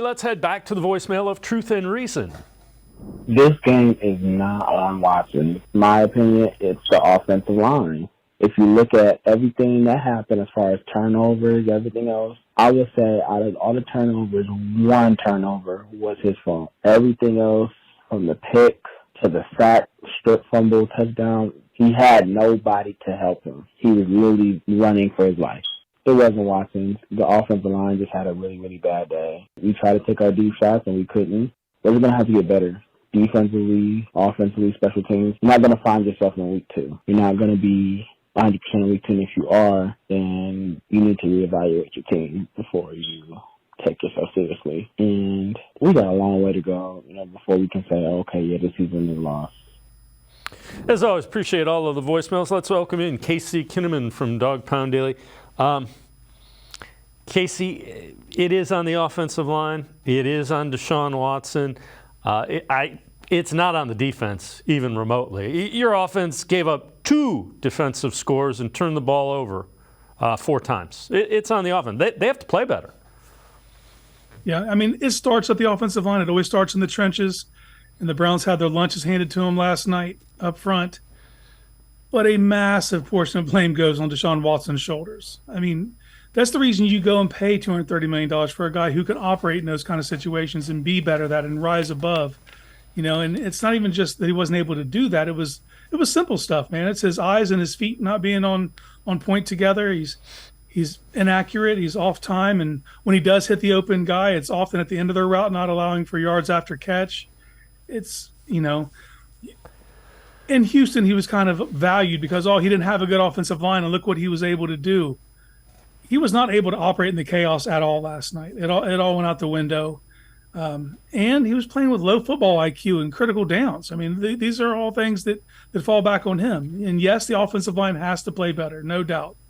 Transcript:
let's head back to the voicemail of Truth and Reason. This game is not on Watson. In my opinion, it's the offensive line. If you look at everything that happened as far as turnovers, everything else, I would say out of all the turnovers, one turnover was his fault. Everything else, from the pick to the sack, strip fumble, touchdown, he had nobody to help him. He was literally running for his life. It wasn't Watson. The offensive line just had a really, really bad day. We tried to take our deep shots and we couldn't. But we're going to have to get better. Defensively, offensively, special teams. You're not going to find yourself in week 2. You're not going to be 100% week 2. And if you are, then you need to reevaluate your team before you take yourself seriously. And we got a long way to go, before we can say, okay, yeah, this season is lost. As always, appreciate all of the voicemails. Let's welcome in Casey Kinnaman from Dog Pound Daily. Casey, it is on the offensive line. It is on Deshaun Watson. It's not on the defense, even remotely. Your offense gave up 2 defensive scores and turned the ball over 4 times. It's on the offense. They have to play better. Yeah, I mean, it starts at the offensive line. It always starts in the trenches. And the Browns had their lunches handed to them last night up front. But a massive portion of blame goes on Deshaun Watson's shoulders. I mean, that's the reason you go and pay $230 million for a guy who can operate in those kind of situations and be better at that and rise above. And it's not even just that he wasn't able to do that. It was simple stuff, man. It's his eyes and his feet not being on point together. He's inaccurate. He's off time. And when he does hit the open guy, it's often at the end of their route, not allowing for yards after catch. It's, in Houston, he was kind of valued because, he didn't have a good offensive line, and look what he was able to do. He was not able to operate in the chaos at all last night. It all went out the window. And he was playing with low football IQ and critical downs. I mean, these are all things that fall back on him. And yes, the offensive line has to play better, no doubt.